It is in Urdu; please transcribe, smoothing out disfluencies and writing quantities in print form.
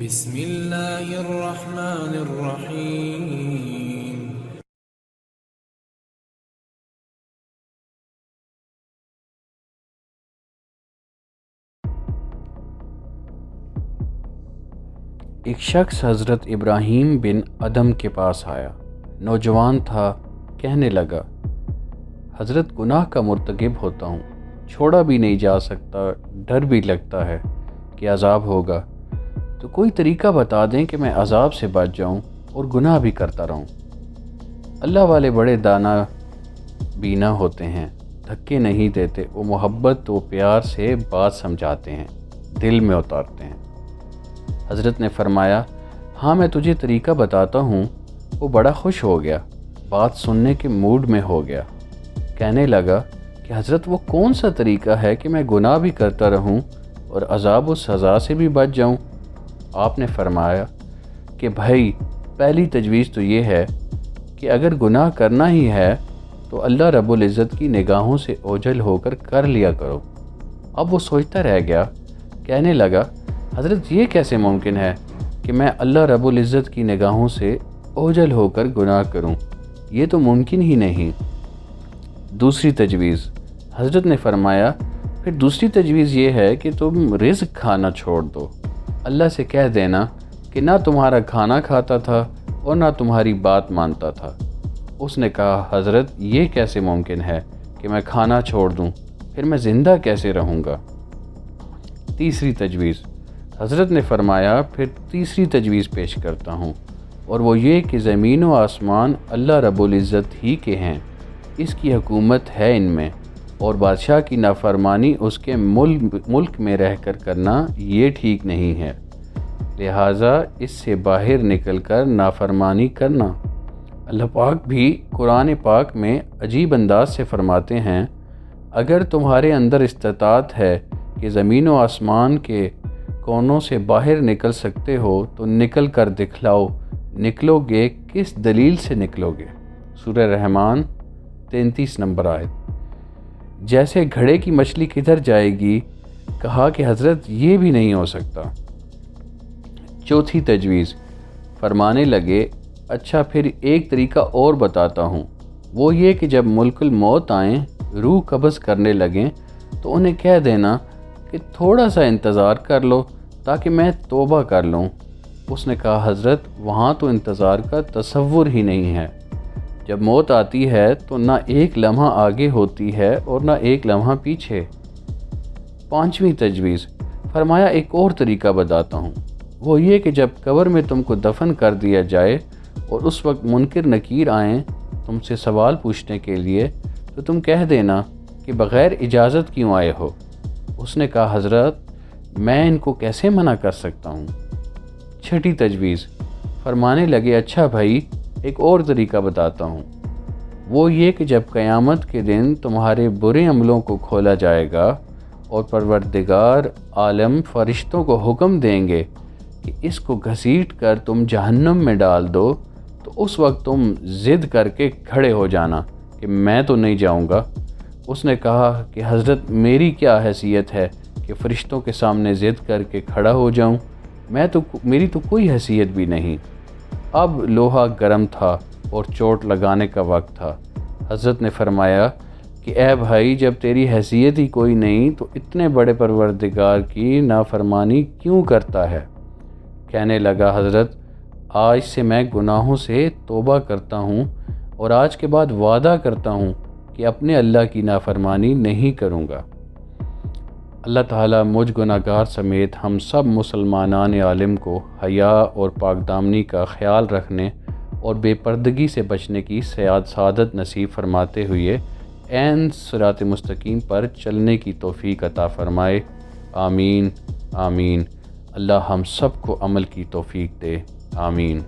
بسم اللہ الرحمن الرحیم۔ ایک شخص حضرت ابراہیم بن ادم کے پاس آیا۔ نوجوان تھا، کہنے لگا، حضرت گناہ کا مرتکب ہوتا ہوں، چھوڑا بھی نہیں جا سکتا، ڈر بھی لگتا ہے کہ عذاب ہوگا، تو کوئی طریقہ بتا دیں کہ میں عذاب سے بچ جاؤں اور گناہ بھی کرتا رہوں۔ اللہ والے بڑے دانا بینا ہوتے ہیں، دھکے نہیں دیتے، وہ محبت و پیار سے بات سمجھاتے ہیں، دل میں اتارتے ہیں۔ حضرت نے فرمایا، ہاں میں تجھے طریقہ بتاتا ہوں۔ وہ بڑا خوش ہو گیا، بات سننے کے موڈ میں ہو گیا، کہنے لگا کہ حضرت وہ کون سا طریقہ ہے کہ میں گناہ بھی کرتا رہوں اور عذاب و سزا سے بھی بچ جاؤں؟ آپ نے فرمایا کہ بھائی، پہلی تجویز تو یہ ہے کہ اگر گناہ کرنا ہی ہے تو اللہ رب العزت کی نگاہوں سے اوجھل ہو کر لیا کرو۔ اب وہ سوچتا رہ گیا، کہنے لگا، حضرت یہ کیسے ممکن ہے کہ میں اللہ رب العزت کی نگاہوں سے اوجھل ہو کر گناہ کروں؟ یہ تو ممکن ہی نہیں۔ دوسری تجویز، حضرت نے فرمایا، پھر دوسری تجویز یہ ہے کہ تم رزق کھانا چھوڑ دو، اللہ سے کہہ دینا کہ نہ تمہارا کھانا کھاتا تھا اور نہ تمہاری بات مانتا تھا۔ اس نے کہا، حضرت یہ کیسے ممکن ہے کہ میں کھانا چھوڑ دوں، پھر میں زندہ کیسے رہوں گا؟ تیسری تجویز، حضرت نے فرمایا، پھر تیسری تجویز پیش کرتا ہوں، اور وہ یہ کہ زمین و آسمان اللہ رب العزت ہی کے ہیں، اس کی حکومت ہے ان میں، اور بادشاہ کی نافرمانی اس کے ملک میں رہ کر کرنا یہ ٹھیک نہیں ہے، لہٰذا اس سے باہر نکل کر نافرمانی کرنا۔ اللہ پاک بھی قرآن پاک میں عجیب انداز سے فرماتے ہیں، اگر تمہارے اندر استطاعت ہے کہ زمین و آسمان کے کونوں سے باہر نکل سکتے ہو تو نکل کر دکھلاؤ، نکلو گے کس دلیل سے نکلو گے؟ سورہ رحمان 33 نمبر آیت۔ جیسے گھڑے کی مچھلی کدھر جائے گی؟ کہا کہ حضرت یہ بھی نہیں ہو سکتا۔ چوتھی تجویز، فرمانے لگے، اچھا پھر ایک طریقہ اور بتاتا ہوں، وہ یہ کہ جب ملک الموت آئیں، روح قبض کرنے لگیں، تو انہیں کہہ دینا کہ تھوڑا سا انتظار کر لو تاکہ میں توبہ کر لوں۔ اس نے کہا، حضرت وہاں تو انتظار کا تصور ہی نہیں ہے، جب موت آتی ہے تو نہ ایک لمحہ آگے ہوتی ہے اور نہ ایک لمحہ پیچھے۔ پانچویں تجویز، فرمایا ایک اور طریقہ بتاتا ہوں، وہ یہ کہ جب قبر میں تم کو دفن کر دیا جائے اور اس وقت منکر نکیر آئیں تم سے سوال پوچھنے کے لیے، تو تم کہہ دینا کہ بغیر اجازت کیوں آئے ہو؟ اس نے کہا، حضرت میں ان کو کیسے منع کر سکتا ہوں؟ چھٹی تجویز، فرمانے لگے، اچھا بھائی ایک اور طریقہ بتاتا ہوں، وہ یہ کہ جب قیامت کے دن تمہارے برے عملوں کو کھولا جائے گا اور پروردگار عالم فرشتوں کو حکم دیں گے کہ اس کو گھسیٹ کر تم جہنم میں ڈال دو، تو اس وقت تم ضد کر کے کھڑے ہو جانا کہ میں تو نہیں جاؤں گا۔ اس نے کہا کہ حضرت میری کیا حیثیت ہے کہ فرشتوں کے سامنے ضد کر کے کھڑا ہو جاؤں؟ میری تو کوئی حیثیت بھی نہیں۔ اب لوہا گرم تھا اور چوٹ لگانے کا وقت تھا۔ حضرت نے فرمایا کہ اے بھائی، جب تیری حیثیت ہی کوئی نہیں تو اتنے بڑے پروردگار کی نافرمانی کیوں کرتا ہے؟ کہنے لگا، حضرت آج سے میں گناہوں سے توبہ کرتا ہوں اور آج کے بعد وعدہ کرتا ہوں کہ اپنے اللہ کی نافرمانی نہیں کروں گا۔ اللہ تعالیٰ مجھ گناہگار سمیت ہم سب مسلمانان عالم کو حیا اور پاک دامنی کا خیال رکھنے اور بے پردگی سے بچنے کی سعادت نصیب فرماتے ہوئے عین صراط مستقیم پر چلنے کی توفیق عطا فرمائے۔ آمین آمین۔ اللہ ہم سب کو عمل کی توفیق دے، آمین۔